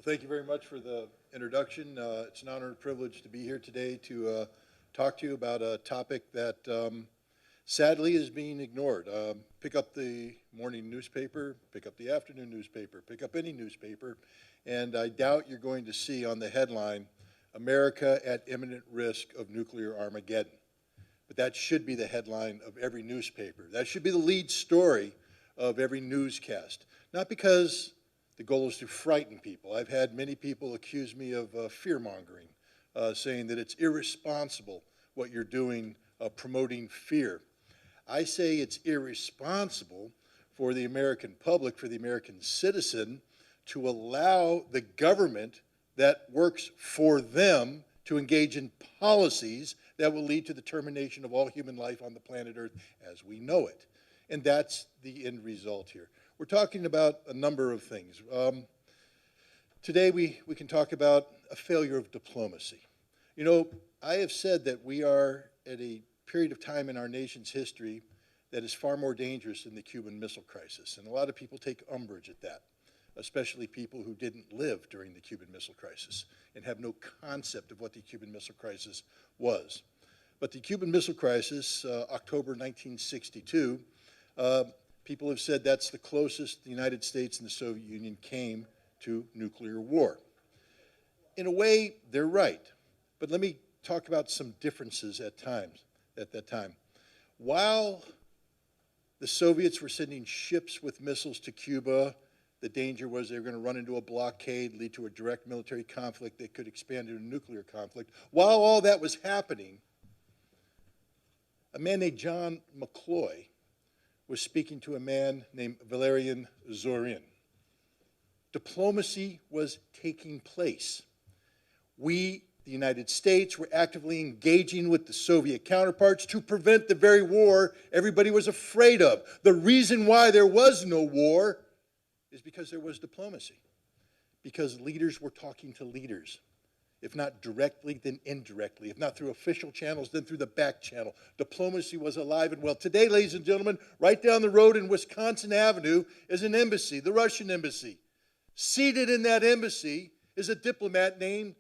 thank you very much for the introduction. It's an honor and privilege to be here today to talk to you about a topic that sadly is being ignored. Pick up the morning newspaper, pick up the afternoon newspaper, pick up any newspaper, and I doubt you're going to see on the headline, America at imminent risk of nuclear Armageddon. But that should be the headline of every newspaper. That should be the lead story of every newscast. Not because the goal is to frighten people. I've had many people accuse me of fear-mongering, saying that it's irresponsible what you're doing promoting fear. I say it's irresponsible for the American public, for the American citizen, to allow the government that works for them to engage in policies that will lead to the termination of all human life on the planet Earth as we know it. And that's the end result here. We're talking about a number of things. Today we can talk about a failure of diplomacy. You know, I have said that we are at a period of time in our nation's history that is far more dangerous than the Cuban Missile Crisis. And a lot of people take umbrage at that, especially people who didn't live during the Cuban Missile Crisis and have no concept of what the Cuban Missile Crisis was. But the Cuban Missile Crisis, October 1962, people have said that's the closest the United States and the Soviet Union came to nuclear war. In a way, they're right. But let me talk about some differences at that time. While the Soviets were sending ships with missiles to Cuba, the danger was they were going to run into a blockade, lead to a direct military conflict that could expand into a nuclear conflict. While all that was happening, a man named John McCloy was speaking to a man named Valerian Zorin. Diplomacy was taking place. We, the United States, were actively engaging with the Soviet counterparts to prevent the very war everybody was afraid of. The reason why there was no war is because there was diplomacy, because leaders were talking to leaders. If not directly, then indirectly. If not through official channels, then through the back channel. Diplomacy was alive and well. Today, ladies and gentlemen, right down the road in Wisconsin Avenue is an embassy, the Russian embassy. Seated in that embassy is a diplomat named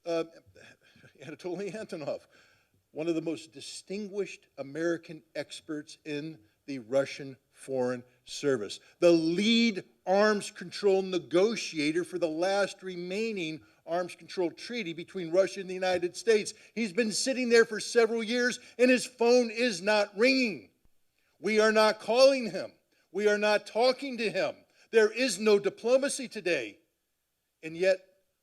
Anatoly Antonov, one of the most distinguished American experts in the Russian Foreign Service, the lead arms control negotiator for the last remaining arms control treaty between Russia and the United States. He's been sitting there for several years, and his phone is not ringing. We are not calling him. We are not talking to him. There is no diplomacy today. And yet,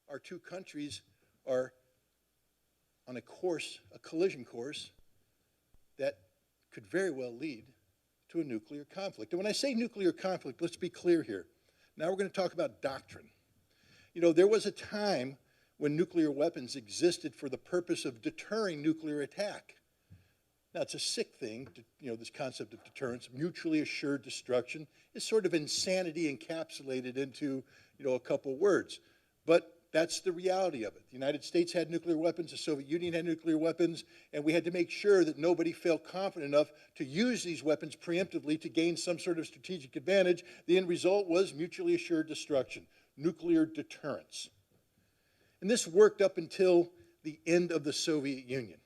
our two countries are on a collision course that could very well lead to a nuclear conflict. And when I say nuclear conflict, let's be clear here. Now we're going to talk about doctrine. You know, there was a time when nuclear weapons existed for the purpose of deterring nuclear attack. Now, it's a sick thing, this concept of deterrence. Mutually assured destruction is sort of insanity encapsulated into, a couple words. But that's the reality of it. The United States had nuclear weapons, the Soviet Union had nuclear weapons, and we had to make sure that nobody felt confident enough to use these weapons preemptively to gain some sort of strategic advantage. The end result was mutually assured destruction, nuclear deterrence. And this worked up until the end of the Soviet Union.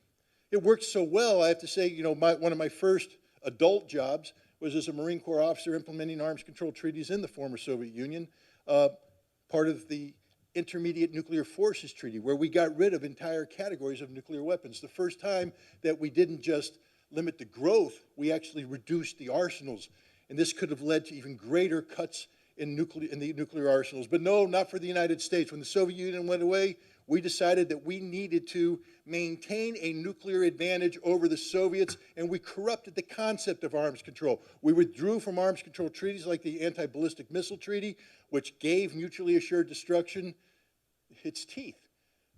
It worked so well, I have to say, one of my first adult jobs was as a Marine Corps officer implementing arms control treaties in the former Soviet Union, part of the Intermediate Nuclear Forces Treaty, where we got rid of entire categories of nuclear weapons. The first time that we didn't just limit the growth, we actually reduced the arsenals. And this could have led to even greater cuts in the nuclear arsenals. But no, not for the United States. When the Soviet Union went away, we decided that we needed to maintain a nuclear advantage over the Soviets, and we corrupted the concept of arms control. We withdrew from arms control treaties like the Anti-Ballistic Missile Treaty, which gave mutually assured destruction its teeth.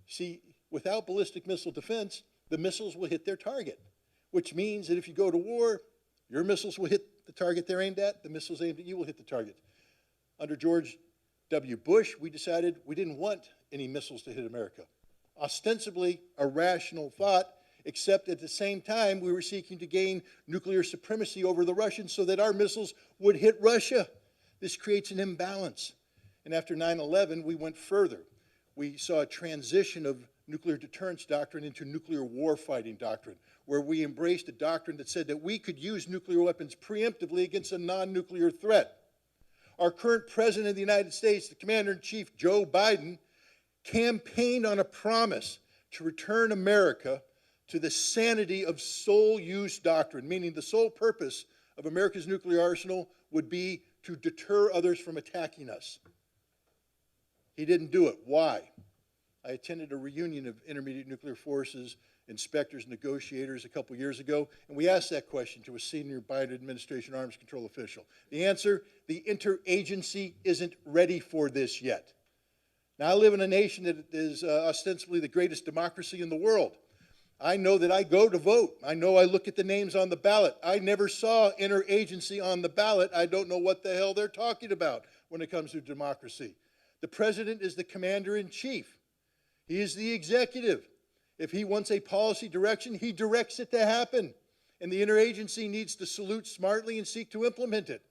See, without ballistic missile defense, the missiles will hit their target, which means that if you go to war, your missiles will hit the target they're aimed at, the missiles aimed at you will hit the target. Under George W. Bush, we decided we didn't want any missiles to hit America. Ostensibly a rational thought, except at the same time we were seeking to gain nuclear supremacy over the Russians so that our missiles would hit Russia. This creates an imbalance. And after 9/11, we went further. We saw a transition of nuclear deterrence doctrine into nuclear warfighting doctrine, where we embraced a doctrine that said that we could use nuclear weapons preemptively against a non-nuclear threat. Our current President of the United States, the Commander-in-Chief, Joe Biden, campaigned on a promise to return America to the sanity of sole use doctrine, meaning the sole purpose of America's nuclear arsenal would be to deter others from attacking us. He didn't do it. Why? I attended a reunion of intermediate nuclear forces inspectors, negotiators a couple years ago, and we asked that question to a senior Biden administration arms control official. The answer, the interagency isn't ready for this yet. Now, I live in a nation that is ostensibly the greatest democracy in the world. I know that I go to vote. I know I look at the names on the ballot. I never saw interagency on the ballot. I don't know what the hell they're talking about when it comes to democracy. The president is the commander-in-chief. He is the executive. If he wants a policy direction, he directs it to happen. And the interagency needs to salute smartly and seek to implement it.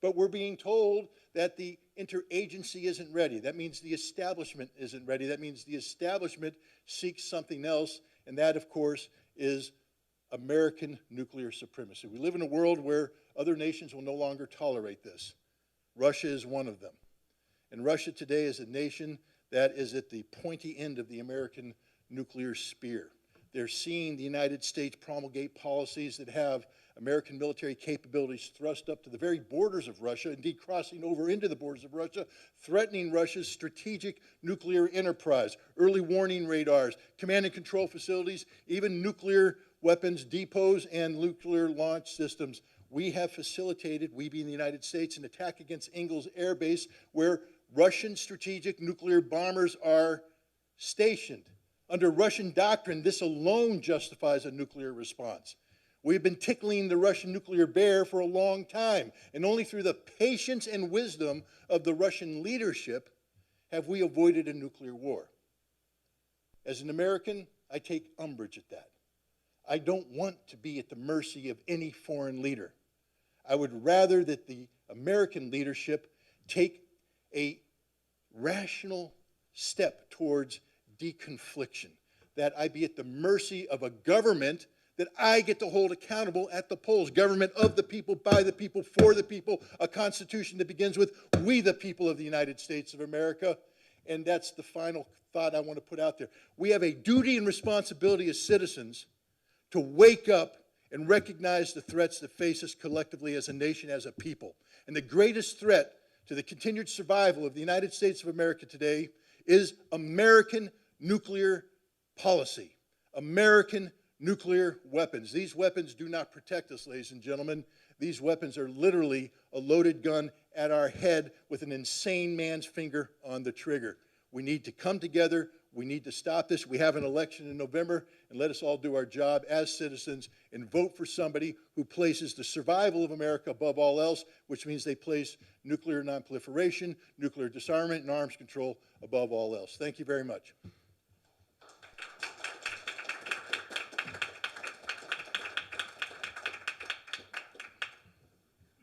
But we're being told that the interagency isn't ready. That means the establishment isn't ready. That means the establishment seeks something else, and that, of course, is American nuclear supremacy. We live in a world where other nations will no longer tolerate this. Russia is one of them. And Russia today is a nation that is at the pointy end of the American nuclear spear. They're seeing the United States promulgate policies that have American military capabilities thrust up to the very borders of Russia, indeed crossing over into the borders of Russia, threatening Russia's strategic nuclear enterprise, early warning radars, command and control facilities, even nuclear weapons depots and nuclear launch systems. We have facilitated, we being the United States, an attack against Ingalls Air Base where Russian strategic nuclear bombers are stationed. Under Russian doctrine, this alone justifies a nuclear response. We've been tickling the Russian nuclear bear for a long time, and only through the patience and wisdom of the Russian leadership have we avoided a nuclear war. As an American, I take umbrage at that. I don't want to be at the mercy of any foreign leader. I would rather that the American leadership take a rational step towards deconfliction, that I be at the mercy of a government that I get to hold accountable at the polls. Government of the people, by the people, for the people, a constitution that begins with "we the people of the United States of America." And that's the final thought I want to put out there. We have a duty and responsibility as citizens to wake up and recognize the threats that face us collectively as a nation, as a people. And the greatest threat to the continued survival of the United States of America today is American nuclear policy, American nuclear weapons. These weapons do not protect us, ladies and gentlemen. These weapons are literally a loaded gun at our head with an insane man's finger on the trigger. We need to come together. We need to stop this. We have an election in November, and let us all do our job as citizens and vote for somebody who places the survival of America above all else, which means they place nuclear nonproliferation, nuclear disarmament, and arms control above all else. Thank you very much.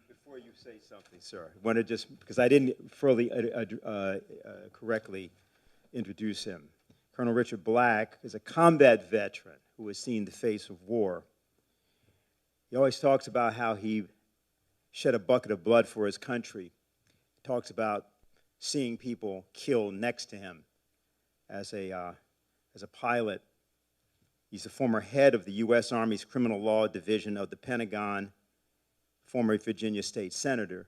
Before you say something, sir, I want to just, because I didn't fully correctly introduce him. Colonel Richard Black is a combat veteran who has seen the face of war. He always talks about how he shed a bucket of blood for his country. He talks about seeing people killed next to him as a pilot. He's a former head of the U.S. Army's Criminal Law Division of the Pentagon, former Virginia State Senator.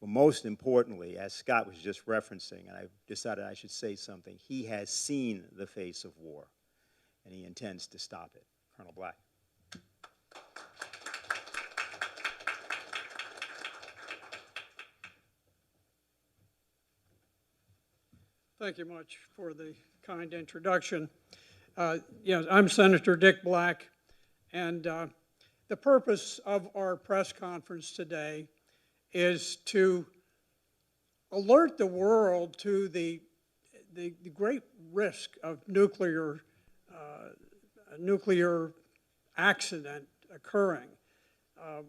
But most importantly, as Scott was just referencing, and I decided I should say something, he has seen the face of war, and he intends to stop it. Colonel Black. Thank you much for the kind introduction. Yes, I'm Senator Dick Black, and the purpose of our press conference today is to alert the world to the great risk of nuclear accident occurring.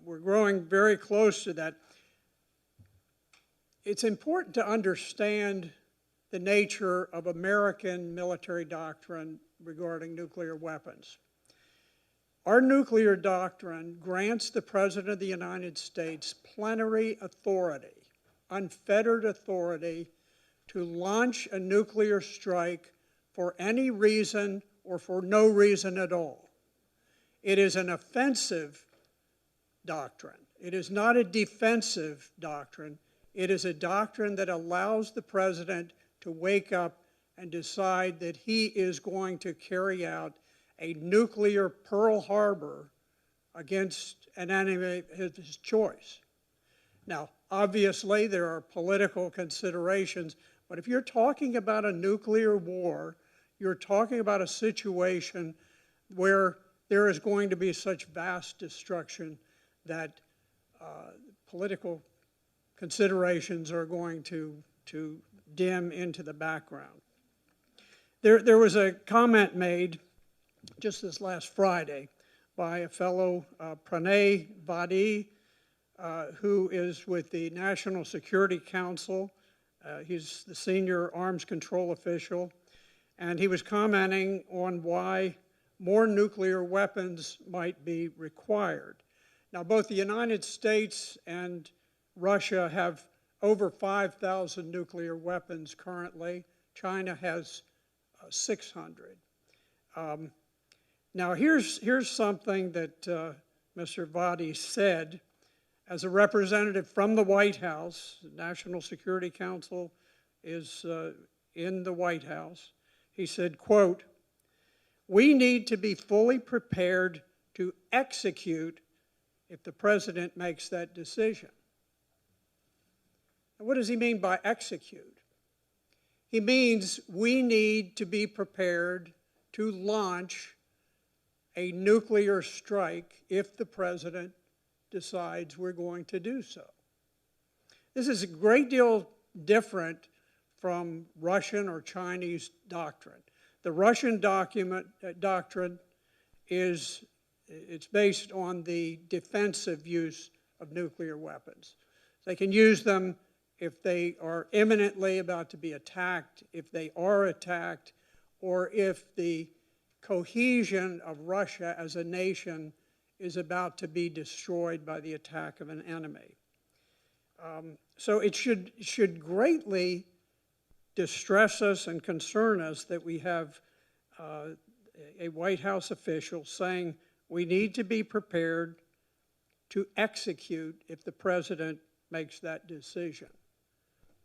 We're growing very close to that. it's important to understand the nature of American military doctrine regarding nuclear weapons. Our nuclear doctrine grants the President of the United States plenary authority, unfettered authority, to launch a nuclear strike for any reason or for no reason at all. It is an offensive doctrine. It is not a defensive doctrine. It is a doctrine that allows the President to wake up and decide that he is going to carry out a nuclear Pearl Harbor against an enemy of his choice. Now, obviously, there are political considerations, but if you're talking about a nuclear war, you're talking about a situation where there is going to be such vast destruction that political considerations are going to dim into the background. There was a comment made just this last Friday by a fellow, Pranay Vadi, who is with the National Security Council. He's the senior arms control official, and he was commenting on why more nuclear weapons might be required. Now, both the United States and Russia have over 5,000 nuclear weapons currently. China has 600. Now, here's something that Mr. Vadi said as a representative from the White House. The National Security Council is in the White House. He said, quote, "We need to be fully prepared to execute if the President makes that decision." Now, what does he mean by execute? He means we need to be prepared to launch a nuclear strike if the President decides we're going to do so. This is a great deal different from Russian or Chinese doctrine. The Russian doctrine it's based on the defensive use of nuclear weapons. They can use them if they are imminently about to be attacked, if they are attacked, or if the cohesion of Russia as a nation is about to be destroyed by the attack of an enemy. So it should greatly distress us and concern us that we have a White House official saying we need to be prepared to execute if the President makes that decision.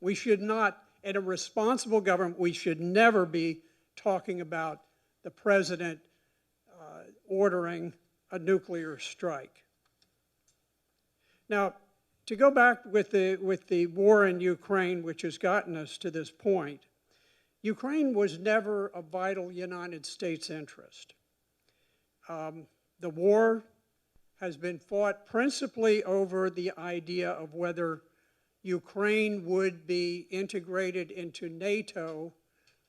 We should not, in a responsible government, we should never be talking about the President ordering a nuclear strike. Now, to go back with the war in Ukraine, which has gotten us to this point, Ukraine was never a vital United States interest. The war has been fought principally over the idea of whether Ukraine would be integrated into NATO,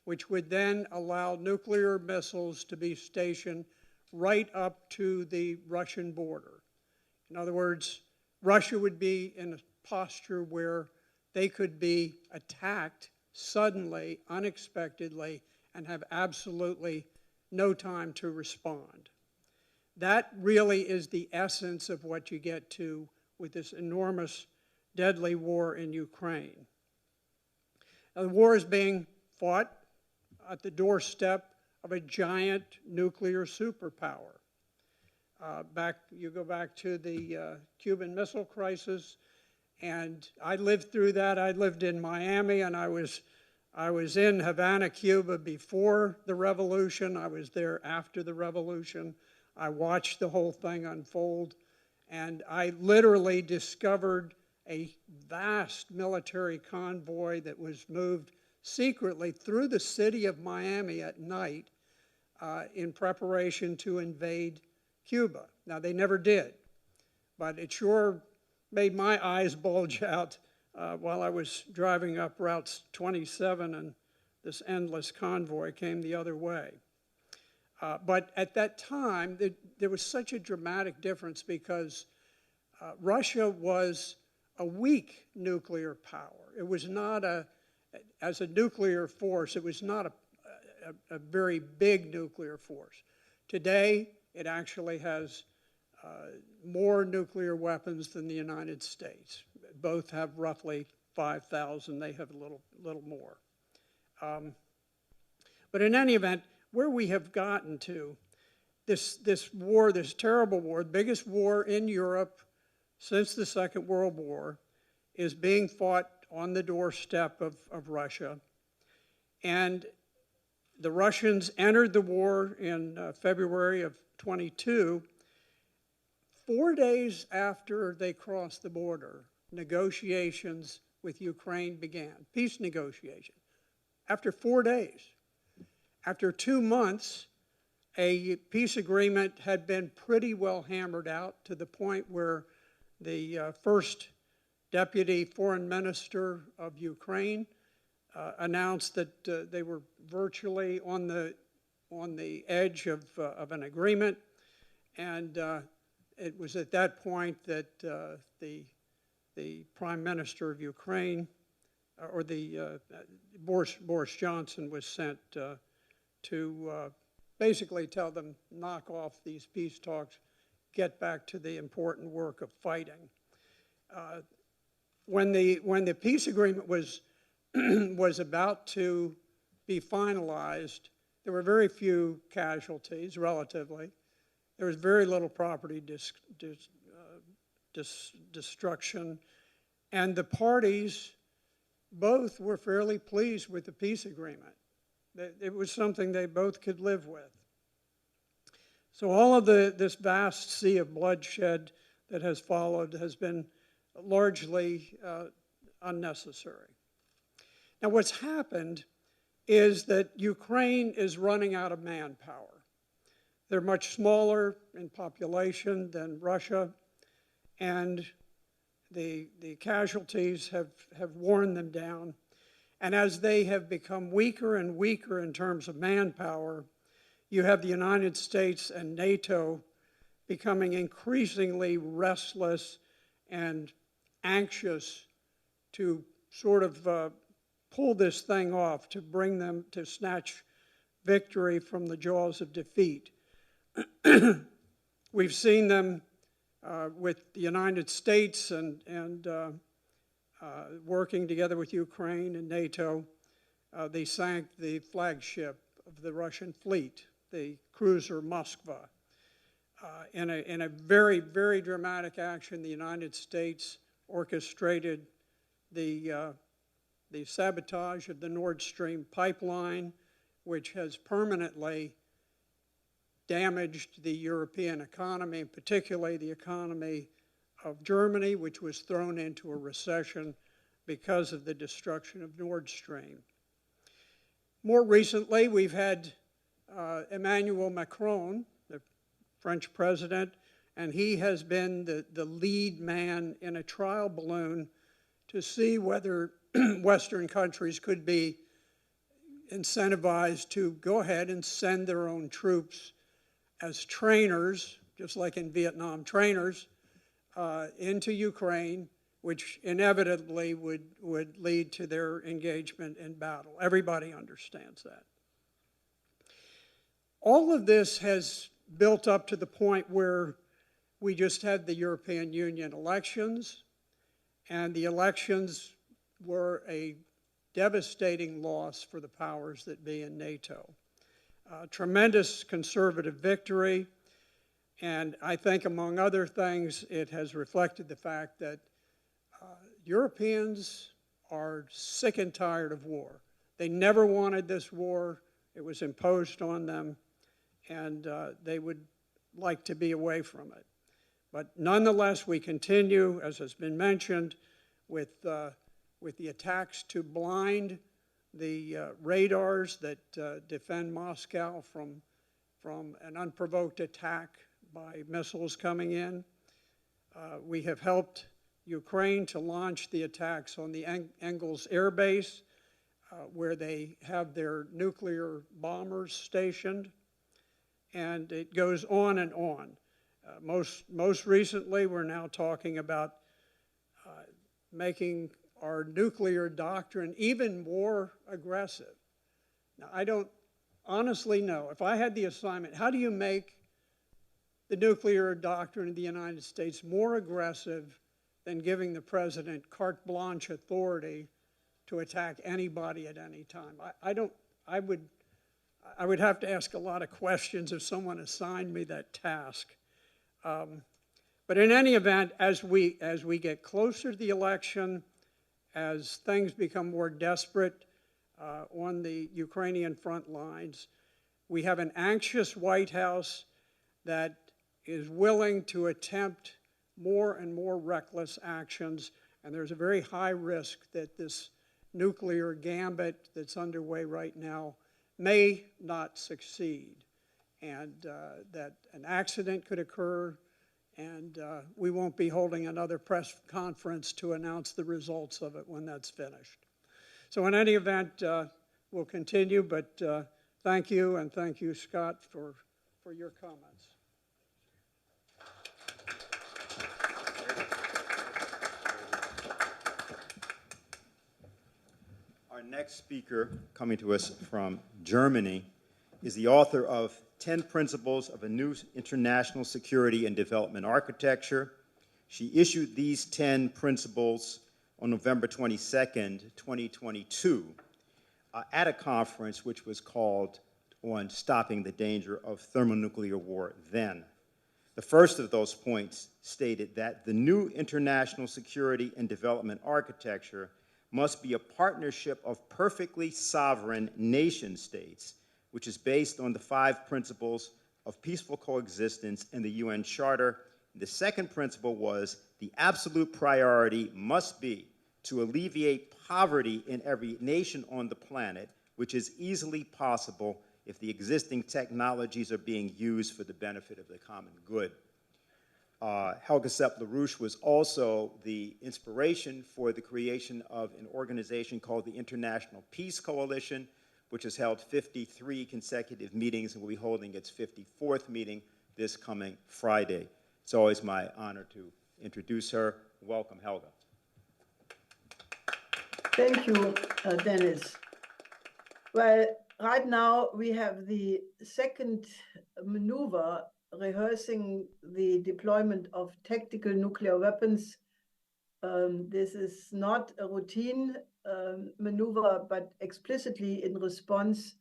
which would then allow nuclear missiles to be stationed right up to the Russian border. In other words, Russia would be in a posture where they could be attacked suddenly, unexpectedly, and have absolutely no time to respond. That really is the essence of what you get to with this enormous, deadly war in Ukraine. Now, the war is being fought at the doorstep of a giant nuclear superpower. You go back to the Cuban Missile Crisis, and I lived through that. I lived in Miami, and I was in Havana, Cuba before the revolution. I was there after the revolution. I watched the whole thing unfold, and I literally discovered a vast military convoy that was moved secretly through the city of Miami at night in preparation to invade Cuba. Now, they never did, but it sure made my eyes bulge out while I was driving up Route 27 and this endless convoy came the other way. But at that time, there was such a dramatic difference because Russia was a weak nuclear power. It was not as a nuclear force, it was not a very big nuclear force. Today, it actually has more nuclear weapons than the United States. Both have roughly 5,000. They have a little more. But in any event, where we have gotten to, this war, this terrible war, the biggest war in Europe since the Second World War, is being fought on the doorstep of Russia. And the Russians entered the war in February of 22. 4 days after they crossed the border, negotiations with Ukraine began, peace negotiations. After 4 days. After 2 months, a peace agreement had been pretty well hammered out to the point where the first deputy foreign minister of Ukraine announced that they were virtually on the edge of an agreement, and it was at that point that the Prime Minister of Ukraine, or the Boris Johnson, was sent to basically tell them, knock off these peace talks, get back to the important work of fighting. When the peace agreement was was about to be finalized, there were very few casualties, relatively. There was very little property destruction, and the parties both were fairly pleased with the peace agreement. It was something they both could live with. So all of this vast sea of bloodshed that has followed has been largely unnecessary. Now what's happened is that Ukraine is running out of manpower. They're much smaller in population than Russia, and the casualties have worn them down. And as they have become weaker and weaker in terms of manpower, you have the United States and NATO becoming increasingly restless and anxious to sort of pull this thing off, to bring them to snatch victory from the jaws of defeat. We've seen them with the United States and working together with Ukraine and NATO. They sank the flagship of the Russian fleet, the cruiser Moskva. In a very, very dramatic action, the United States orchestrated the sabotage of the Nord Stream pipeline, which has permanently damaged the European economy, and particularly the economy of Germany, which was thrown into a recession because of the destruction of Nord Stream. More recently, we've had Emmanuel Macron, the French president, and he has been the lead man in a trial balloon to see whether Western countries could be incentivized to go ahead and send their own troops as trainers, just like in Vietnam, trainers, into Ukraine, which inevitably would lead to their engagement in battle. Everybody understands that. All of this has built up to the point where we just had the European Union elections, and the elections were a devastating loss for the powers that be in NATO. Tremendous conservative victory, and I think, among other things, it has reflected the fact that Europeans are sick and tired of war. They never wanted this war. It was imposed on them, and they would like to be away from it. But nonetheless, we continue, as has been mentioned, with the attacks to blind the radars that defend Moscow from an unprovoked attack by missiles coming in. We have helped Ukraine to launch the attacks on the Engels Air Base, where they have their nuclear bombers stationed, and it goes on and on. Most recently, we're now talking about making our nuclear doctrine even more aggressive. Now, I don't honestly know. If I had the assignment, how do you make the nuclear doctrine of the United States more aggressive than giving the president carte blanche authority to attack anybody at any time? I would have to ask a lot of questions if someone assigned me that task. But in any event, as we get closer to the election, as things become more desperate on the Ukrainian front lines, we have an anxious White House that is willing to attempt more and more reckless actions, and there's a very high risk that this nuclear gambit that's underway right now may not succeed, and that an accident could occur, and we won't be holding another press conference to announce the results of it when that's finished. So in any event, we'll continue, but thank you, and thank you, Scott, for your comments. Our next speaker, coming to us from Germany, is the author of 10 Principles of a New International Security and Development Architecture. She issued these 10 principles on November 22nd, 2022, at a conference which was called on Stopping the Danger of Thermonuclear War then. The first of those points stated that the new international security and development architecture must be a partnership of perfectly sovereign nation states, which is based on the 5 principles of peaceful coexistence in the UN Charter. The second principle was the absolute priority must be to alleviate poverty in every nation on the planet, which is easily possible if the existing technologies are being used for the benefit of the common good. Helga Sepp-LaRouche was also the inspiration for the creation of an organization called the International Peace Coalition, which has held 53 consecutive meetings and will be holding its 54th meeting this coming Friday. It's always my honor to introduce her. Welcome, Helga. Thank you, Dennis. Well, right now we have the second maneuver rehearsing the deployment of tactical nuclear weapons. This is not a routine maneuver, but explicitly in response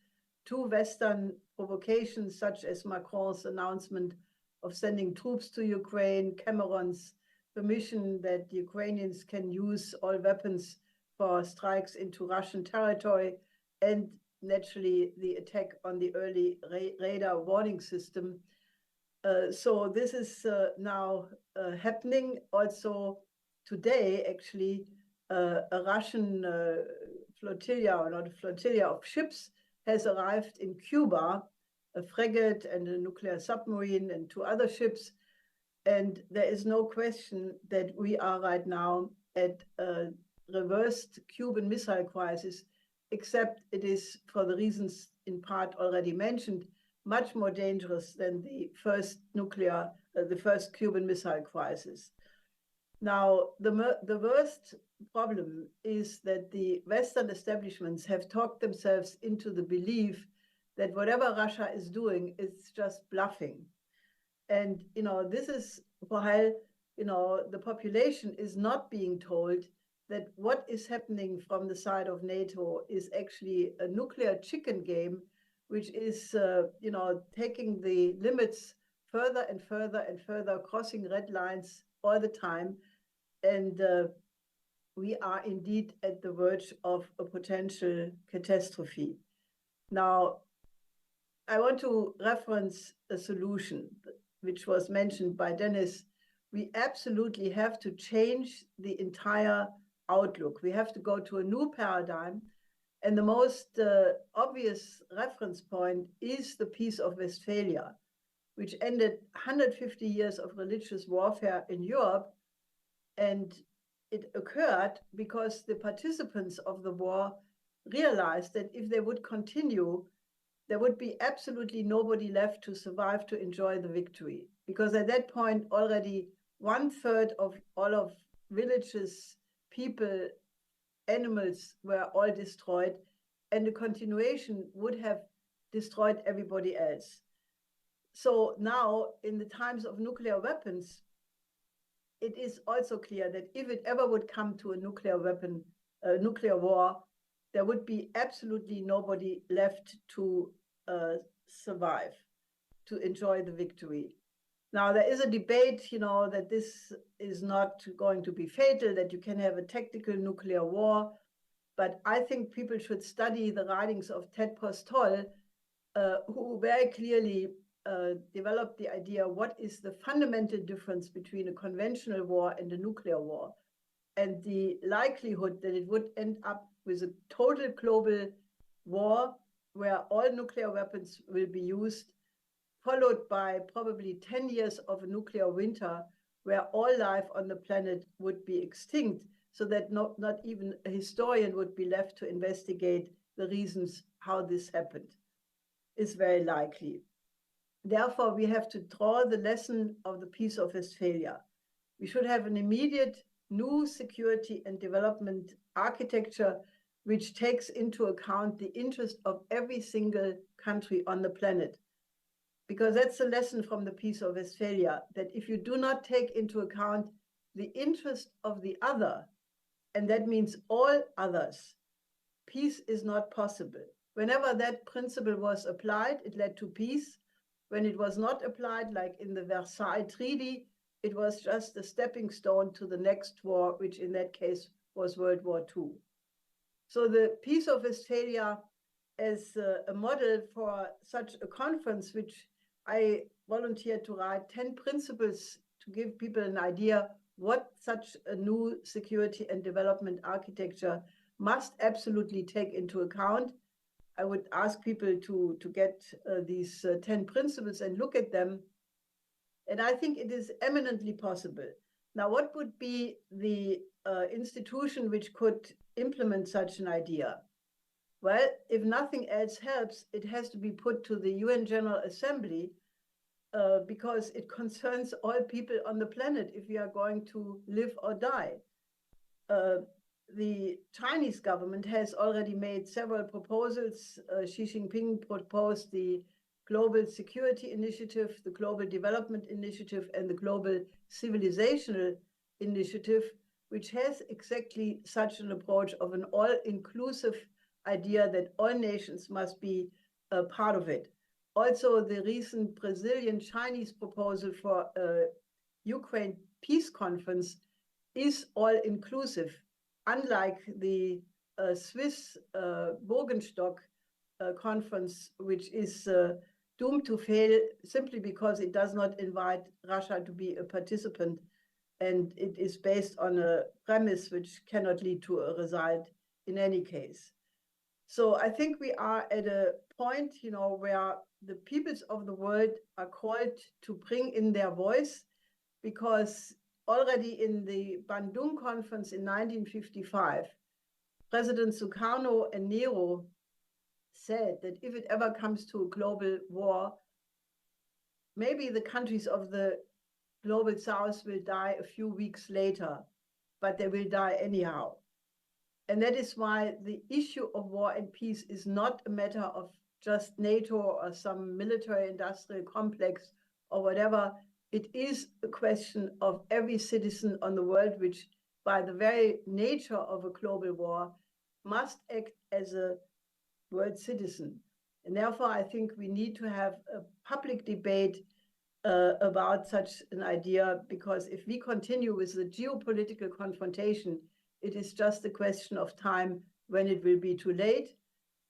to Western provocations, such as Macron's announcement of sending troops to Ukraine, Cameron's permission that the Ukrainians can use all weapons for strikes into Russian territory, and naturally the attack on the early radar warning system. So this is now happening. Also today, actually, a Russian flotilla, or not a flotilla, of ships has arrived in Cuba, a frigate and a nuclear submarine and 2 other ships. And there is no question that we are right now at a reversed Cuban Missile Crisis, except it is, for the reasons in part already mentioned, much more dangerous than the first Cuban Missile Crisis. Now, the worst problem is that the Western establishments have talked themselves into the belief that whatever Russia is doing is just bluffing. And, this is while, the population is not being told that what is happening from the side of NATO is actually a nuclear chicken game, which is, taking the limits further and further and further, crossing red lines all the time. And we are indeed at the verge of a potential catastrophe. Now, I want to reference a solution which was mentioned by Dennis. We absolutely have to change the entire outlook. We have to go to a new paradigm. And the most obvious reference point is the Peace of Westphalia, which ended 150 years of religious warfare in Europe. And it occurred because the participants of the war realized that if they would continue, there would be absolutely nobody left to survive to enjoy the victory. Because at that point, already 1/3 of all of villages people, animals were all destroyed, and the continuation would have destroyed everybody else. So now, in the times of nuclear weapons, it is also clear that if it ever would come to a nuclear war, there would be absolutely nobody left to survive, to enjoy the victory. Now, there is a debate, that this is not going to be fatal, that you can have a tactical nuclear war. But I think people should study the writings of Ted Postol, who very clearly developed the idea, what is the fundamental difference between a conventional war and a nuclear war? And the likelihood that it would end up with a total global war where all nuclear weapons will be used, followed by probably 10 years of a nuclear winter where all life on the planet would be extinct, so that not even a historian would be left to investigate the reasons how this happened, is very likely. Therefore, we have to draw the lesson of the Peace of Westphalia. We should have an immediate new security and development architecture which takes into account the interest of every single country on the planet. Because that's a lesson from the Peace of Westphalia, that if you do not take into account the interest of the other, and that means all others, peace is not possible. Whenever that principle was applied, it led to peace. When it was not applied, like in the Versailles Treaty, it was just a stepping stone to the next war, which in that case was World War II. So the Peace of Westphalia as a model for such a conference, which I volunteered to write 10 principles to give people an idea what such a new security and development architecture must absolutely take into account. I would ask people to get these 10 principles and look at them. And I think it is eminently possible. Now, what would be the institution which could implement such an idea? Well, if nothing else helps, it has to be put to the UN General Assembly because it concerns all people on the planet if we are going to live or die. The Chinese government has already made several proposals. Xi Jinping proposed the Global Security Initiative, the Global Development Initiative, and the Global Civilizational Initiative, which has exactly such an approach of an all-inclusive idea that all nations must be a part of it. Also, the recent Brazilian-Chinese proposal for a Ukraine peace conference is all-inclusive, unlike the Swiss Burgenstock conference, which is doomed to fail simply because it does not invite Russia to be a participant, and it is based on a premise which cannot lead to a result in any case. So I think we are at a point, where the peoples of the world are called to bring in their voice, because already in the Bandung conference in 1955, President Sukarno and Nero said that if it ever comes to a global war, maybe the countries of the global south will die a few weeks later, but they will die anyhow. And that is why the issue of war and peace is not a matter of just NATO or some military industrial complex or whatever. It is a question of every citizen on the world, which by the very nature of a global war must act as a world citizen. And therefore, I think we need to have a public debate about such an idea, because if we continue with the geopolitical confrontation, it is just a question of time when it will be too late.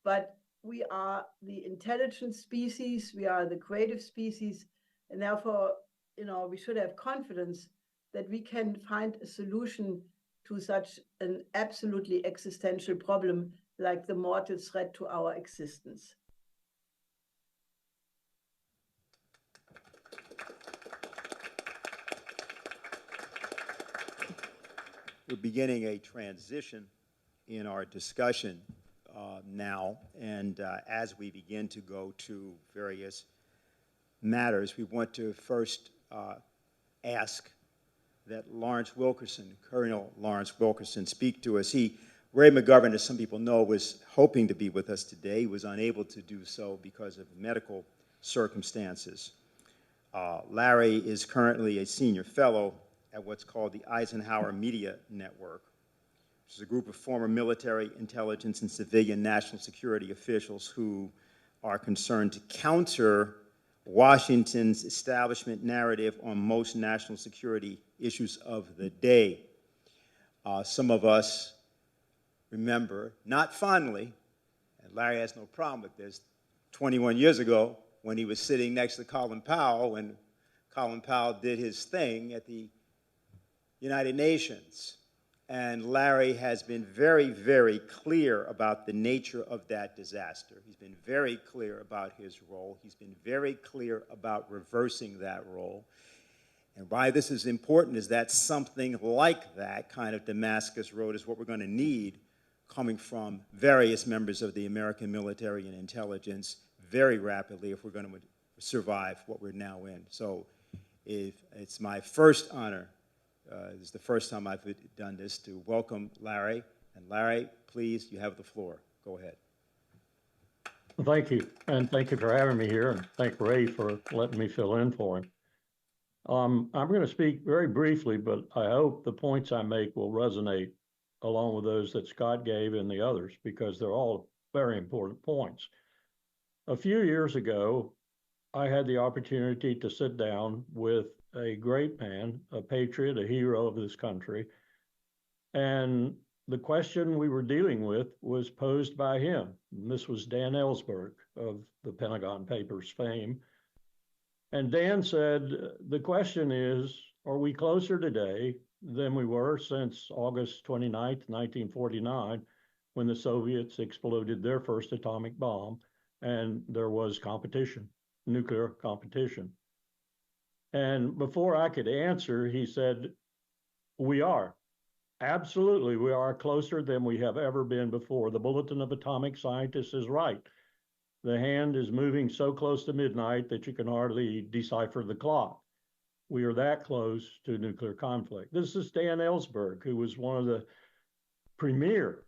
But we are the intelligent species, we are the creative species, and therefore, we should have confidence that we can find a solution to such an absolutely existential problem like the mortal threat to our existence. We're beginning a transition in our discussion now, and as we begin to go to various matters, we want to first ask that Colonel Lawrence Wilkerson, speak to us. Ray McGovern, as some people know, was hoping to be with us today. He was unable to do so because of medical circumstances. Larry is currently a senior fellow at what's called the Eisenhower Media Network, which is a group of former military, intelligence, and civilian national security officials who are concerned to counter Washington's establishment narrative on most national security issues of the day. Some of us remember, not fondly, and Larry has no problem with this, 21 years ago when he was sitting next to Colin Powell, when Colin Powell did his thing at the United Nations. And Larry has been very, very clear about the nature of that disaster. He's been very clear about his role. He's been very clear about reversing that role. And why this is important is that something like that kind of Damascus Road is what we're going to need coming from various members of the American military and intelligence very rapidly if we're going to survive what we're now in. So it's my first honor. This is the first time I've done this, to welcome Larry. And Larry, please, you have the floor. Go ahead. Well, thank you. And thank you for having me here. And thank Ray for letting me fill in for him. I'm going to speak very briefly, but I hope the points I make will resonate along with those that Scott gave and the others, because they're all very important points. A few years ago, I had the opportunity to sit down with a great man, a patriot, a hero of this country. And the question we were dealing with was posed by him. And this was Dan Ellsberg of the Pentagon Papers fame. And Dan said, the question is, are we closer today than we were since August 29th, 1949, when the Soviets exploded their first atomic bomb and there was competition, nuclear competition? And before I could answer, he said, we are. Absolutely, we are closer than we have ever been before. The Bulletin of Atomic Scientists is right. The hand is moving so close to midnight that you can hardly decipher the clock. We are that close to nuclear conflict. This is Dan Ellsberg, who was one of the premier,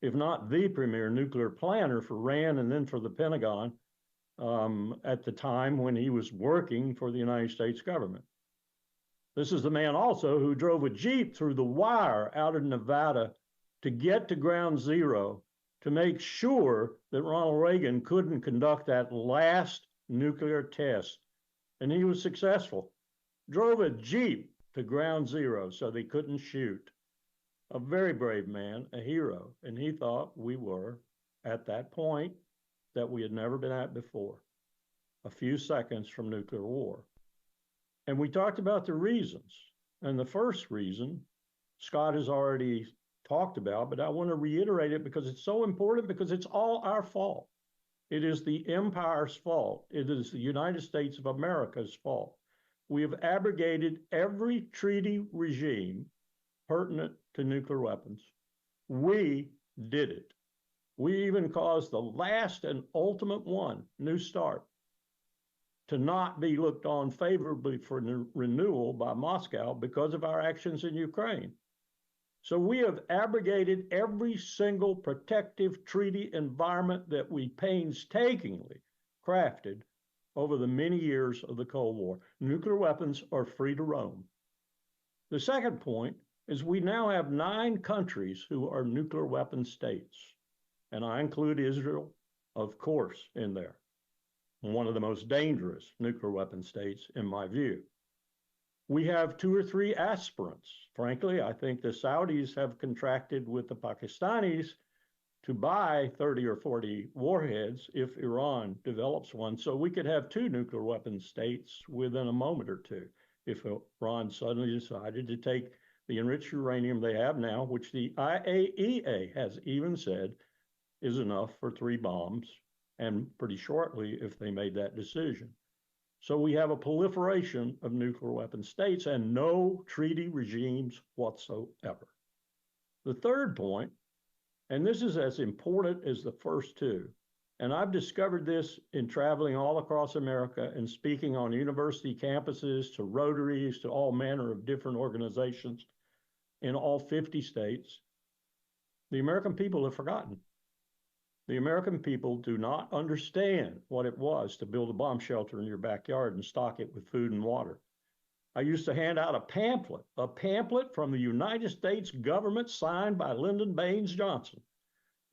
if not the premier, nuclear planner for RAND and then for the Pentagon at the time when he was working for the United States government. This is the man also who drove a Jeep through the wire out in Nevada to get to ground zero to make sure that Ronald Reagan couldn't conduct that last nuclear test. And he was successful. Drove a Jeep to ground zero so they couldn't shoot. A very brave man, a hero. And he thought we were at that point that we had never been at before, a few seconds from nuclear war. And we talked about the reasons. And the first reason, Scott has already talked about, but I want to reiterate it because it's so important, because it's all our fault. It is the empire's fault. It is the United States of America's fault. We have abrogated every treaty regime pertinent to nuclear weapons. We did it. We even caused the last and ultimate one, New START, to not be looked on favorably for renewal by Moscow because of our actions in Ukraine. So we have abrogated every single protective treaty environment that we painstakingly crafted over the many years of the Cold War. Nuclear weapons are free to roam. The second point is we now have 9 countries who are nuclear weapon states. And I include Israel, of course, in there. One of the most dangerous nuclear weapon states, in my view. We have 2 or 3 aspirants. Frankly, I think the Saudis have contracted with the Pakistanis to buy 30 or 40 warheads if Iran develops one. So we could have 2 nuclear weapon states within a moment or two if Iran suddenly decided to take the enriched uranium they have now, which the IAEA has even said is enough for 3 bombs, and pretty shortly if they made that decision. So we have a proliferation of nuclear weapon states and no treaty regimes whatsoever. The third point, and this is as important as the first 2, And I've discovered this in traveling all across America and speaking on university campuses, to Rotaries, to all manner of different organizations in all 50 states. The American people have forgotten. The American people do not understand what it was to build a bomb shelter in your backyard and stock it with food and water. I used to hand out a pamphlet from the United States government signed by Lyndon Baines Johnson,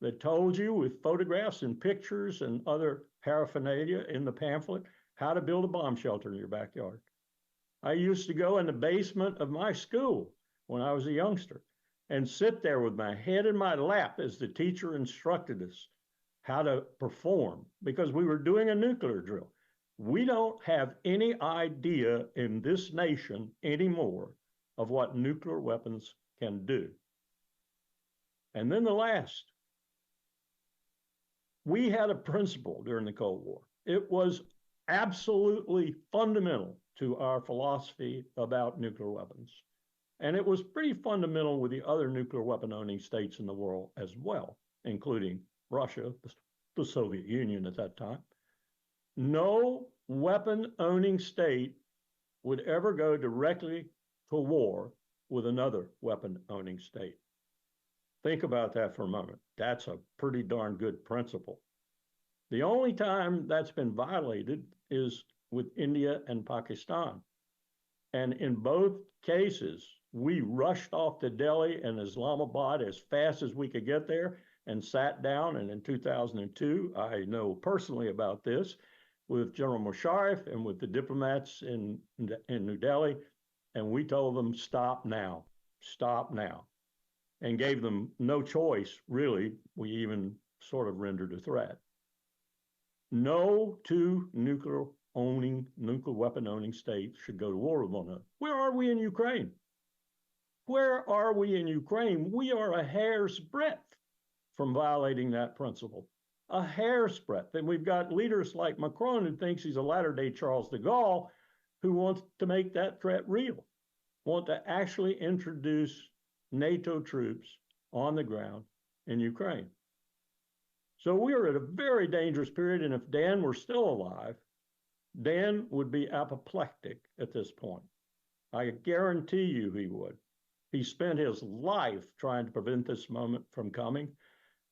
that told you with photographs and pictures and other paraphernalia in the pamphlet how to build a bomb shelter in your backyard. I used to go in the basement of my school when I was a youngster and sit there with my head in my lap as the teacher instructed us how to perform, because we were doing a nuclear drill. We don't have any idea in this nation anymore of what nuclear weapons can do. And then the last, we had a principle during the Cold War. It was absolutely fundamental to our philosophy about nuclear weapons. And it was pretty fundamental with the other nuclear weapon owning states in the world as well, including Russia, the Soviet Union at that time. No weapon owning state would ever go directly to war with another weapon owning state. Think about that for a moment. That's a pretty darn good principle. The only time that's been violated is with India and Pakistan. And in both cases, we rushed off to Delhi and Islamabad as fast as we could get there and sat down. And in 2002, I know personally about this, with General Musharraf and with the diplomats in New Delhi, and we told them, stop now, and gave them no choice, really. We even sort of rendered a threat. No two nuclear weapon owning states should go to war with one another. Where are we in Ukraine? Where are we in Ukraine? We are a hair's breadth from violating that principle. A hair's breadth. And we've got leaders like Macron, who thinks he's a latter-day Charles de Gaulle, who wants to make that threat real, want to actually introduce NATO troops on the ground in Ukraine. So we are at a very dangerous period, and if Dan were still alive, Dan would be apoplectic at this point. I guarantee you he would. He spent his life trying to prevent this moment from coming,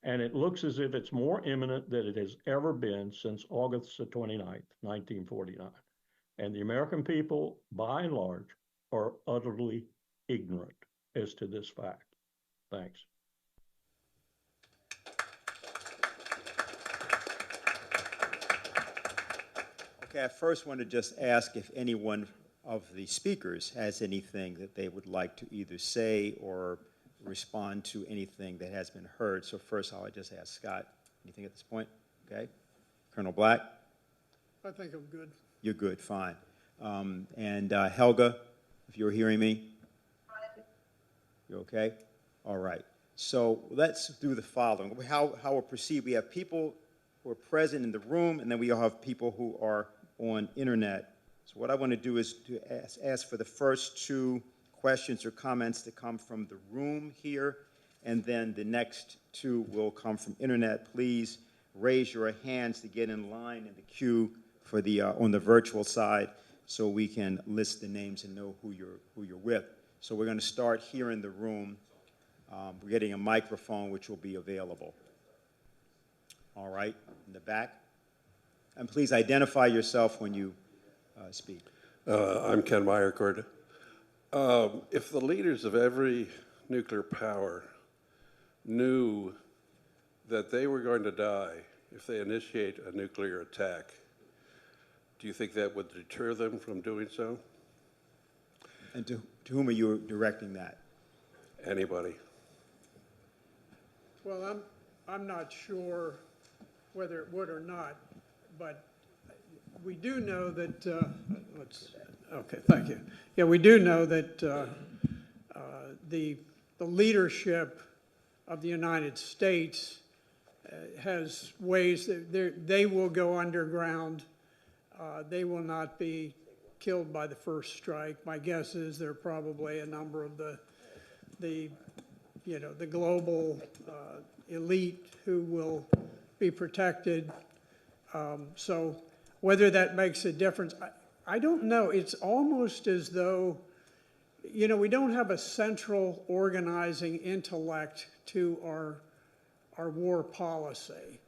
and it looks as if it's more imminent than it has ever been since August the 29th, 1949. And the American people, by and large, are utterly ignorant as to this fact. Thanks. Okay, I first want to just ask if anyone of the speakers has anything that they would like to either say or respond to anything that has been heard. So first, I'll just ask Scott, anything at this point? Okay. Colonel Black? I think I'm good. You're good, fine. And Helga, if you're hearing me? You okay? All right. So let's do the following. How we'll proceed, we have people who are present in the room, and then we all have people who are on internet. So what I want to do is to ask for the first two questions or comments to come from the room here, and then the next two will come from internet. Please raise your hands to get in line in the queue for the on the virtual side, so we can list the names and know who you're with. So we're going to start here in the room. We're getting a microphone which will be available. All right, in the back. And please identify yourself when you speak. I'm Ken Meyercord. If the leaders of every nuclear power knew that they were going to die if they initiate a nuclear attack, do you think that would deter them from doing so? And to whom are you directing that? Anybody. Well, I'm not sure whether it would or not, but we do know that, okay, thank you. Yeah, we do know that the leadership of the United States has ways that they will go underground. They will not be killed by the first strike. My guess is there are probably a number of the global elite who will be protected. So whether that makes a difference, I don't know. It's almost as though, you know, we don't have a central organizing intellect to our war policy.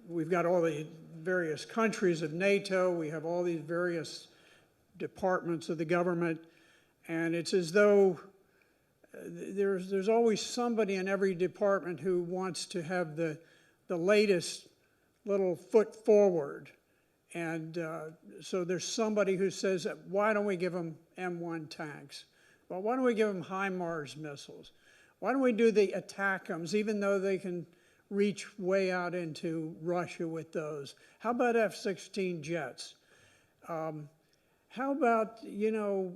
We've got all the various countries of NATO, we have all these various departments of the government, and it's as though there's always somebody in every department who wants to have the latest little foot forward. And so there's somebody who says, why don't we give them M1 tanks? Well, why don't we give them HIMARS missiles? Why don't we do the ATACMS, even though they can reach way out into Russia with those? How about F-16 jets? How about, you know,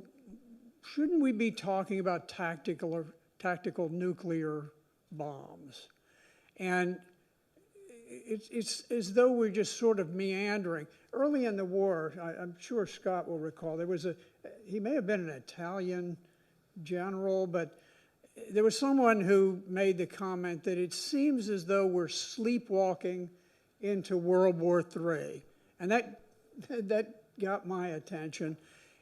shouldn't we be talking about tactical nuclear bombs? And it's as though we're just sort of meandering. Early in the war, I'm sure Scott will recall, there was he may have been an Italian general, but there was someone who made the comment that it seems as though we're sleepwalking into World War III. And that got my attention.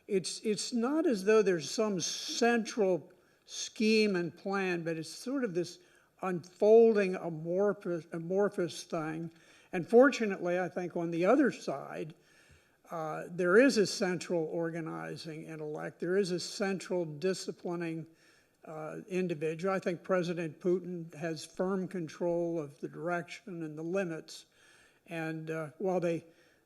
It's not as though there's some central scheme and plan, but it's sort of this unfolding amorphous thing. And fortunately, I think on the other side, there is a central organizing intellect. There is a central disciplining individual. I think President Putin has firm control of the direction and the limits. And while they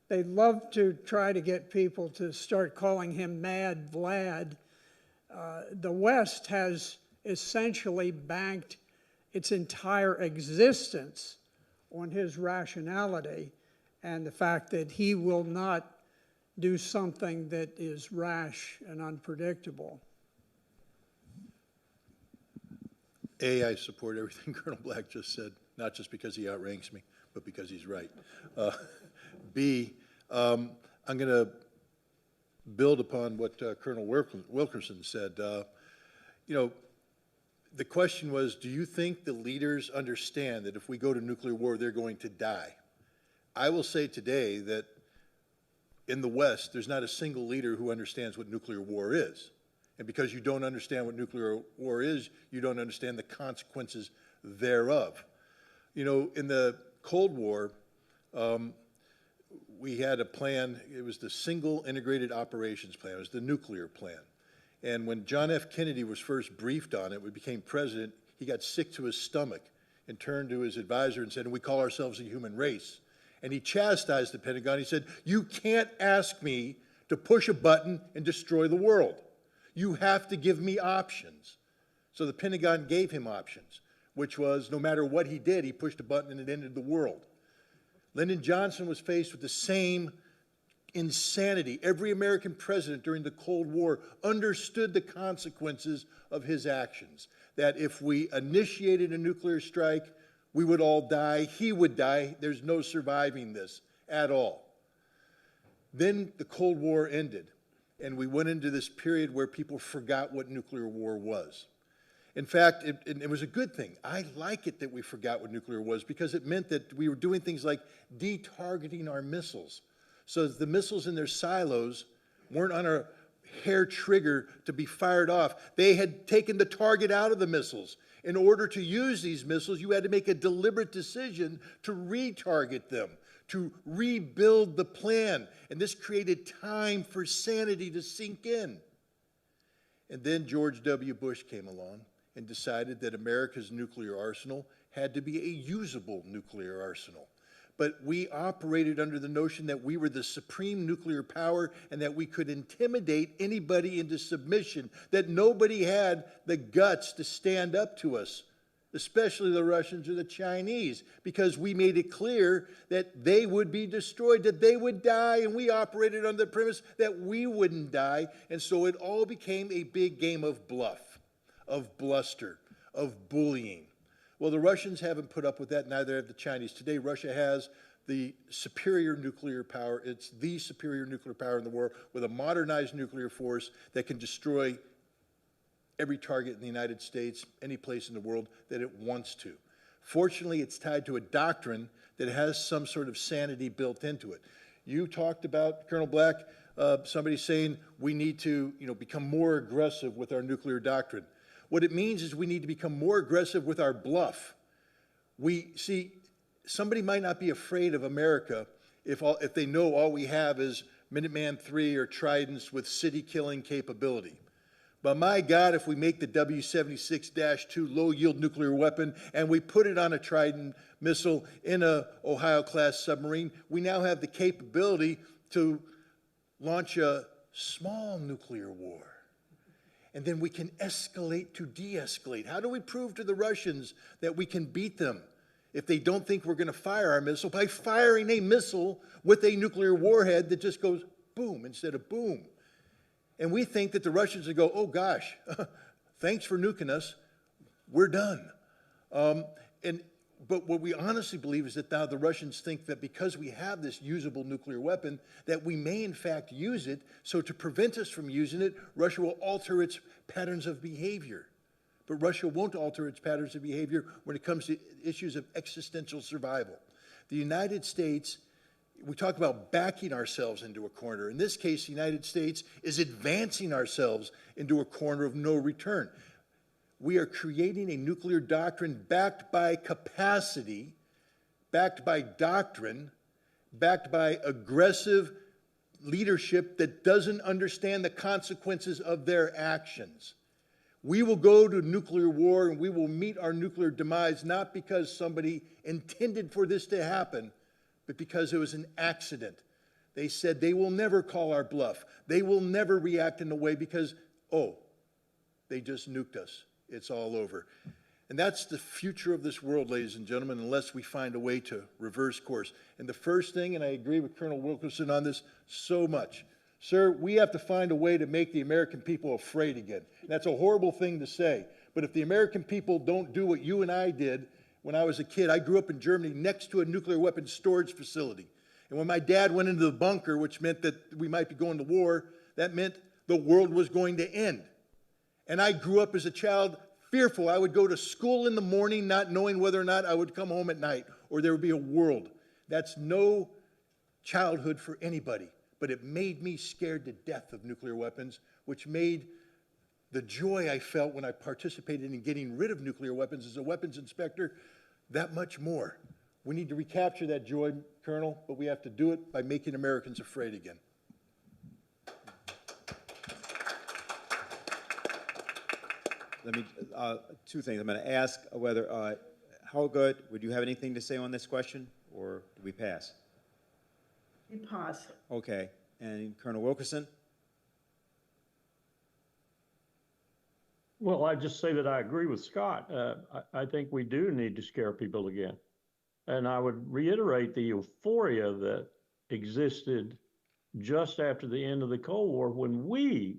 love to try to get people to start calling him Mad Vlad, the West has essentially banked its entire existence on his rationality and the fact that he will not do something that is rash and unpredictable. I support everything Colonel Black just said, not just because he outranks me, but because he's right. B, I'm going to build upon what Colonel Wilkerson said. You know, the question was, do you think the leaders understand that if we go to nuclear war, they're going to die? I will say today that in the West, there's not a single leader who understands what nuclear war is. And because you don't understand what nuclear war is, you don't understand the consequences thereof. You know, in the Cold War, we had a plan. It was the Single Integrated Operations Plan. It was the nuclear plan. And when John F. Kennedy was first briefed on it, when he became president, he got sick to his stomach and turned to his advisor and said, we call ourselves a human race. And he chastised the Pentagon. He said, you can't ask me to push a button and destroy the world. You have to give me options. So the Pentagon gave him options, which was no matter what he did, he pushed a button and it ended the world. Lyndon Johnson was faced with the same insanity. Every American president during the Cold War understood the consequences of his actions, that if we initiated a nuclear strike, we would all die, he would die, there's no surviving this at all. Then the Cold War ended, and we went into this period where people forgot what nuclear war was. In fact, it was a good thing. I like it that we forgot what nuclear was because it meant that we were doing things like de-targeting our missiles. So the missiles in their silos weren't on a hair trigger to be fired off. They had taken the target out of the missiles. In order to use these missiles, you had to make a deliberate decision to retarget them, to rebuild the plan. And this created time for sanity to sink in. And then George W. Bush came along and decided that America's nuclear arsenal had to be a usable nuclear arsenal. But we operated under the notion that we were the supreme nuclear power and that we could intimidate anybody into submission, that nobody had the guts to stand up to us, especially the Russians or the Chinese, because we made it clear that they would be destroyed, that they would die, and we operated under the premise that we wouldn't die. And so it all became a big game of bluff, of bluster, of bullying. Well, the Russians haven't put up with that, neither have the Chinese. Today, Russia has the superior nuclear power. It's the superior nuclear power in the world with a modernized nuclear force that can destroy every target in the United States, any place in the world that it wants to. Fortunately, it's tied to a doctrine that has some sort of sanity built into it. You talked about, Colonel Black, somebody saying we need to, become more aggressive with our nuclear doctrine. What it means is we need to become more aggressive with our bluff. We see, somebody might not be afraid of America if they know all we have is Minuteman III or Tridents with city-killing capability. But my God, if we make the W-76-2 low-yield nuclear weapon and we put it on a Trident missile in a Ohio-class submarine, we now have the capability to launch a small nuclear war. And then we can escalate to de-escalate. How do we prove to the Russians that we can beat them if they don't think we're going to fire our missile? By firing a missile with a nuclear warhead that just goes boom instead of boom. And we think that the Russians would go, oh gosh, thanks for nuking us, we're done. But what we honestly believe is that now the Russians think that because we have this usable nuclear weapon, that we may in fact use it, so to prevent us from using it, Russia will alter its patterns of behavior. But Russia won't alter its patterns of behavior when it comes to issues of existential survival. The United States, we talk about backing ourselves into a corner. In this case, the United States is advancing ourselves into a corner of no return. We are creating a nuclear doctrine backed by capacity, backed by doctrine, backed by aggressive leadership that doesn't understand the consequences of their actions. We will go to nuclear war and we will meet our nuclear demise not because somebody intended for this to happen, but because it was an accident. They said they will never call our bluff. They will never react in a way because, oh, they just nuked us. It's all over. And that's the future of this world, ladies and gentlemen, unless we find a way to reverse course. And the first thing, and I agree with Colonel Wilkerson on this so much, sir, we have to find a way to make the American people afraid again. That's a horrible thing to say. But if the American people don't do what you and I did when I was a kid, I grew up in Germany next to a nuclear weapons storage facility. And when my dad went into the bunker, which meant that we might be going to war, that meant the world was going to end. And I grew up as a child fearful. I would go to school in the morning not knowing whether or not I would come home at night or there would be a world. That's no childhood for anybody. But it made me scared to death of nuclear weapons, which made the joy I felt when I participated in getting rid of nuclear weapons as a weapons inspector that much more. We need to recapture that joy, Colonel, but we have to do it by making Americans afraid again. Let me, two things. I'm going to ask whether, Helga, would you have anything to say on this question, or do we pass? We pass. Okay. And Colonel Wilkerson? Well, I just say that I agree with Scott. I think we do need to scare people again. And I would reiterate the euphoria that existed just after the end of the Cold War when we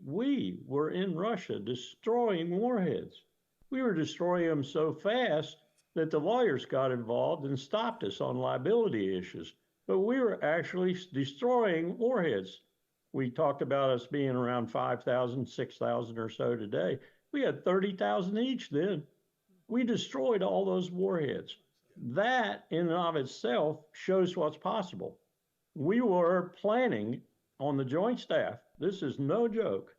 were in Russia destroying warheads. We were destroying them so fast that the lawyers got involved and stopped us on liability issues. But we were actually destroying warheads. We talked about us being around 5,000, 6,000 or so today. We had 30,000 each then. We destroyed all those warheads. That in and of itself shows what's possible. We were planning on the Joint Staff, this is no joke,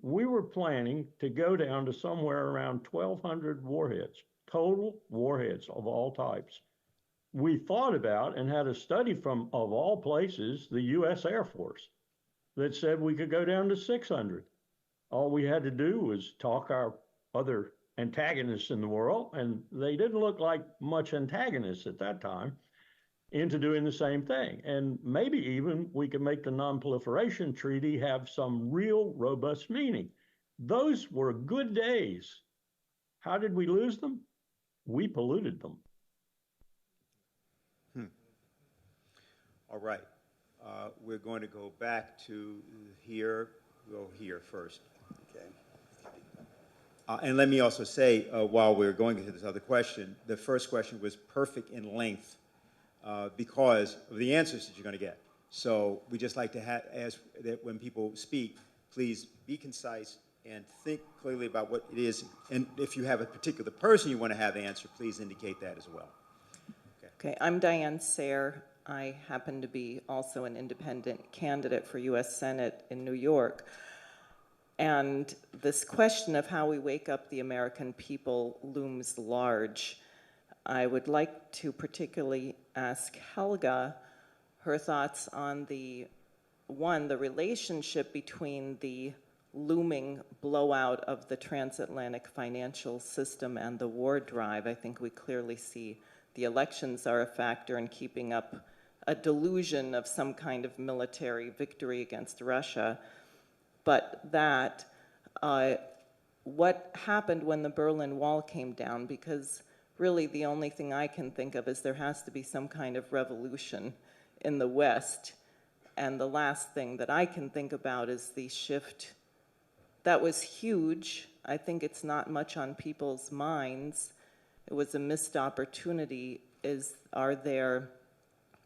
we were planning to go down to somewhere around 1,200 warheads, total warheads of all types. We thought about and had a study from, of all places, the U.S. Air Force that said we could go down to 600. All we had to do was talk our other antagonists in the world, and they didn't look like much antagonists at that time, into doing the same thing. And maybe even we could make the non-proliferation treaty have some real robust meaning. Those were good days. How did we lose them? We polluted them. All right. We're going to go back to here. We'll go here first. Okay. And let me also say, while we're going into this other question, the first question was perfect in length because of the answers that you're going to get. So we just like to ask that when people speak, please be concise, and think clearly about what it is. And if you have a particular person you want to have answer, please indicate that as well. Okay, I'm Diane Sayre. I happen to be also an independent candidate for U.S. Senate in New York. And this question of how we wake up the American people looms large. I would like to particularly ask Helga her thoughts on the relationship between the looming blowout of the transatlantic financial system and the war drive. I think we clearly see the elections are a factor in keeping up a delusion of some kind of military victory against Russia. But what happened when the Berlin Wall came down? Because really the only thing I can think of is there has to be some kind of revolution in the West. And the last thing that I can think about is the shift. That was huge. I think it's not much on people's minds. It was a missed opportunity. Are there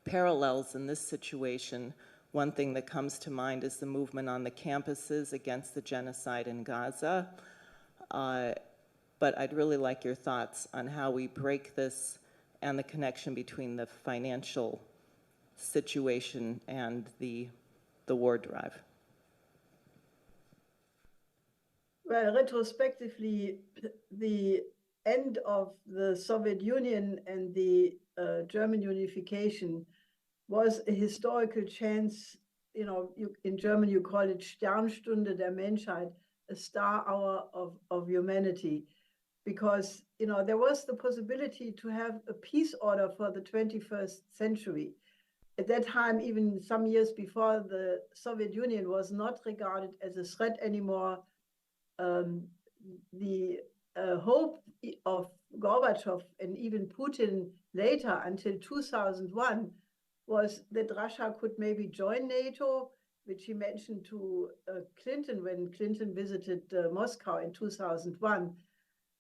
parallels in this situation? One thing that comes to mind is the movement on the campuses against the genocide in Gaza. But I'd really like your thoughts on how we break this and the connection between the financial situation and the war drive. Well, retrospectively, the end of the Soviet Union and the German unification was a historical chance. You know, in German you call it Sternstunde der Menschheit, a star hour of humanity, because there was the possibility to have a peace order for the 21st century. At that time, even some years before, the Soviet Union was not regarded as a threat anymore. The hope of Gorbachev and even Putin later until 2001 was that Russia could maybe join NATO, which he mentioned to Clinton when Clinton visited Moscow in 2001.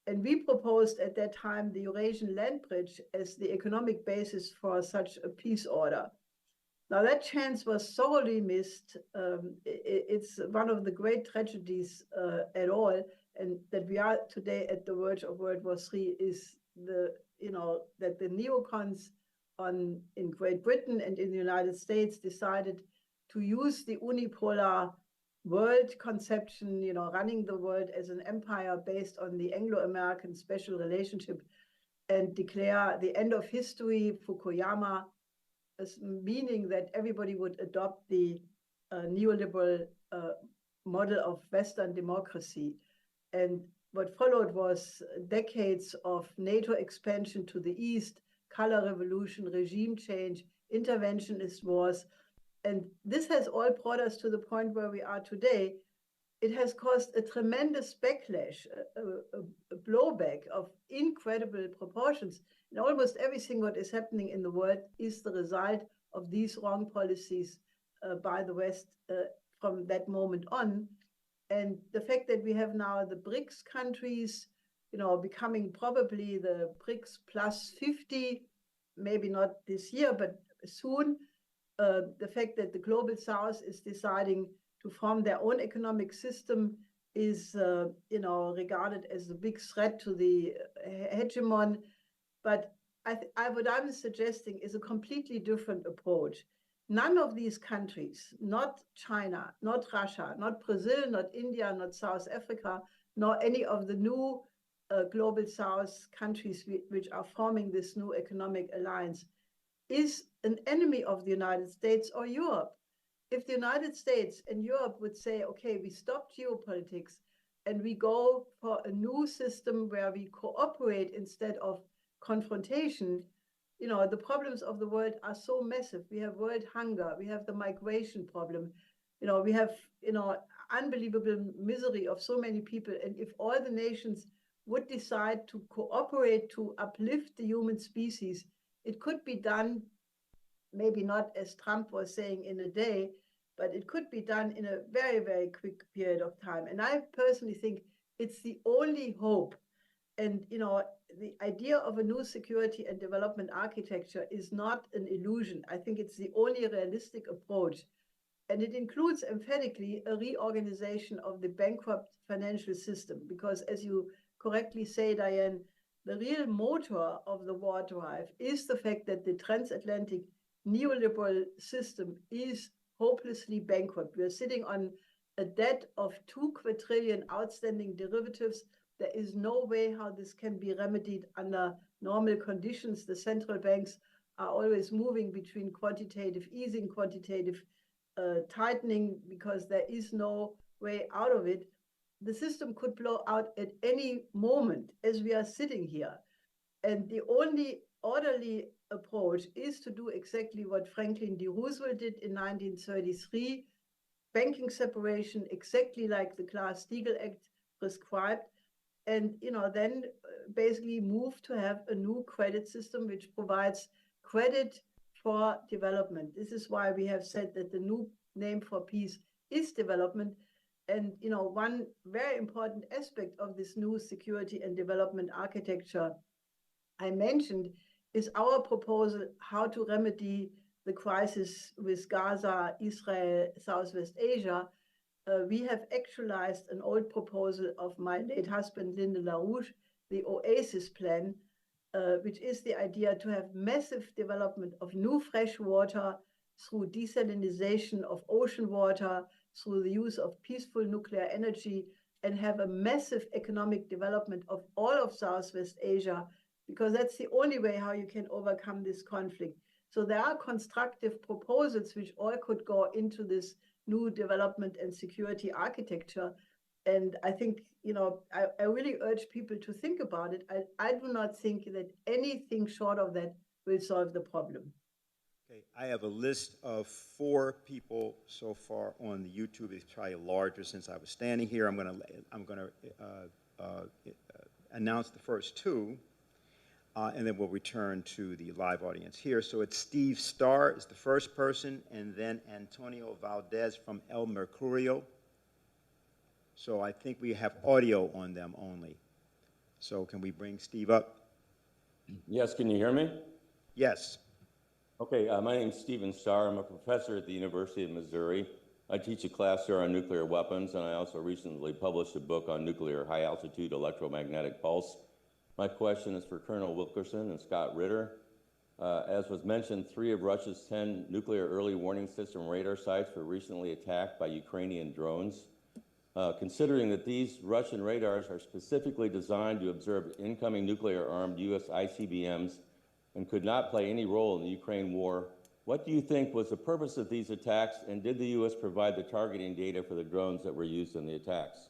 And we proposed at that time the Eurasian land bridge as the economic basis for such a peace order. Now that chance was sorely missed. It's one of the great tragedies at all, and that we are today at the verge of World War III is that the neocons in Great Britain and in the United States decided to use the unipolar world conception, running the world as an empire based on the Anglo-American special relationship, and declare the end of history, Fukuyama, as meaning that everybody would adopt the neoliberal model of Western democracy. And what followed was decades of NATO expansion to the east, color revolution, regime change, interventionist wars. And this has all brought us to the point where we are today. It has caused a tremendous backlash, a blowback of incredible proportions. And almost everything what is happening in the world is the result of these wrong policies by the West from that moment on. And the fact that we have now the BRICS countries, becoming probably the BRICS plus 50, maybe not this year, but soon. The fact that the global South is deciding to form their own economic system is, regarded as a big threat to the hegemon. But what I'm suggesting is a completely different approach. None of these countries, not China, not Russia, not Brazil, not India, not South Africa, nor any of the new global South countries which are forming this new economic alliance, is an enemy of the United States or Europe. If the United States and Europe would say, okay, we stop geopolitics and we go for a new system where we cooperate instead of confrontation, the problems of the world are so massive. We have world hunger, we have the migration problem, we have, unbelievable misery of so many people. And if all the nations would decide to cooperate to uplift the human species, it could be done, maybe not as Trump was saying in a day, but it could be done in a very, very quick period of time. And I personally think it's the only hope. And, the idea of a new security and development architecture is not an illusion. I think it's the only realistic approach. And it includes emphatically a reorganization of the bankrupt financial system, because as you correctly say, Diane, the real motor of the war drive is the fact that the transatlantic neoliberal system is hopelessly bankrupt. We are sitting on a debt of 2 quadrillion outstanding derivatives. There is no way how this can be remedied under normal conditions. The central banks are always moving between quantitative easing, quantitative tightening, because there is no way out of it. The system could blow out at any moment as we are sitting here. And the only orderly approach is to do exactly what Franklin D. Roosevelt did in 1933, banking separation, exactly like the Glass-Steagall Act prescribed, and then basically move to have a new credit system which provides credit for development. This is why we have said that the new name for peace is development. And one very important aspect of this new security and development architecture I mentioned is our proposal how to remedy the crisis with Gaza, Israel, Southwest Asia. We have actualized an old proposal of my late husband, Lyndon LaRouche, the Oasis Plan, which is the idea to have massive development of new fresh water through desalination of ocean water, through the use of peaceful nuclear energy, and have a massive economic development of all of Southwest Asia, because that's the only way how you can overcome this conflict. So there are constructive proposals which all could go into this new development and security architecture. And I think, I really urge people to think about it. I do not think that anything short of that will solve the problem. Okay, I have a list of 4 people so far on the YouTube. It's probably larger since I was standing here. I'm going to announce the first 2, and then we'll return to the live audience here. So it's Steve Starr is the first person, and then Antonio Valdez from El Mercurio. So I think we have audio on them only. So can we bring Steve up? Yes, can you hear me? Yes. Okay, my name's Stephen Starr. I'm a professor at the University of Missouri. I teach a class there on nuclear weapons, and I also recently published a book on nuclear high-altitude electromagnetic pulse. My question is for Colonel Wilkerson and Scott Ritter. As was mentioned, 3 of Russia's 10 nuclear early warning system radar sites were recently attacked by Ukrainian drones. Considering that these Russian radars are specifically designed to observe incoming nuclear-armed U.S. ICBMs and could not play any role in the Ukraine war, what do you think was the purpose of these attacks, and did the U.S. provide the targeting data for the drones that were used in the attacks?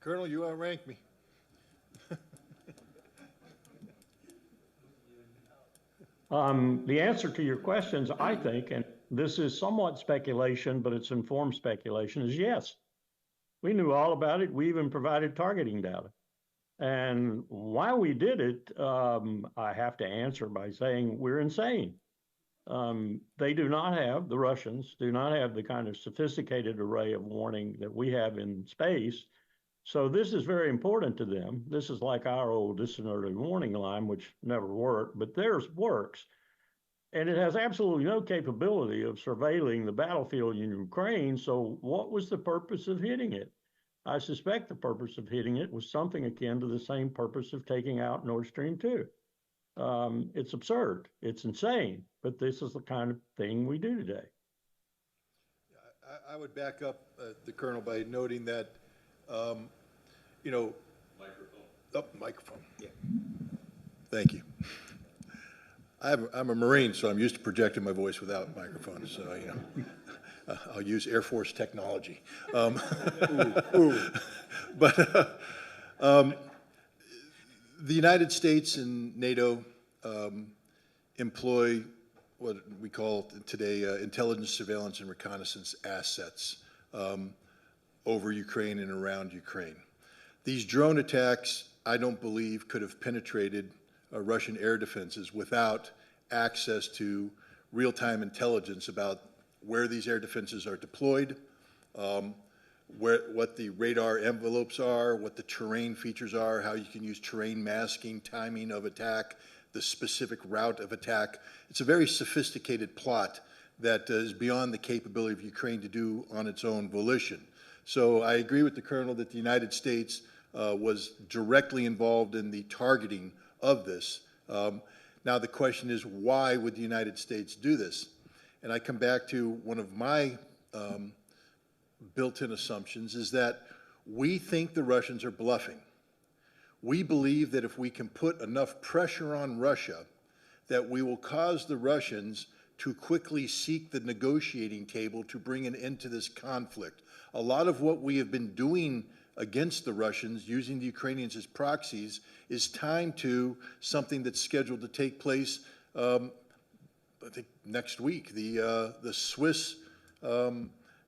Colonel, you outrank me. The answer to your questions, I think, and this is somewhat speculation, but it's informed speculation, is yes. We knew all about it. We even provided targeting data. And why we did it, I have to answer by saying we're insane. They do not have, the Russians do not have the kind of sophisticated array of warning that we have in space. So this is very important to them. This is like our old distant early warning line, which never worked, but theirs works. And it has absolutely no capability of surveilling the battlefield in Ukraine. So what was the purpose of hitting it? I suspect the purpose of hitting it was something akin to the same purpose of taking out Nord Stream 2. It's absurd. It's insane. But this is the kind of thing we do today. I would back up the Colonel by noting that, microphone. Yeah. Thank you. I'm a Marine, so I'm used to projecting my voice without microphones. So, I'll use Air Force technology. But the United States and NATO employ what we call today intelligence, surveillance, and reconnaissance assets over Ukraine and around Ukraine. These drone attacks, I don't believe, could have penetrated Russian air defenses without access to real-time intelligence about where these air defenses are deployed, what the radar envelopes are, what the terrain features are, how you can use terrain masking, timing of attack, the specific route of attack. It's a very sophisticated plot that is beyond the capability of Ukraine to do on its own volition. So I agree with the Colonel that the United States was directly involved in the targeting of this. Now the question is, why would the United States do this? And I come back to one of my built-in assumptions is that we think the Russians are bluffing. We believe that if we can put enough pressure on Russia, that we will cause the Russians to quickly seek the negotiating table to bring an end to this conflict. A lot of what we have been doing against the Russians, using the Ukrainians as proxies, is timed to something that's scheduled to take place, I think, next week. The Swiss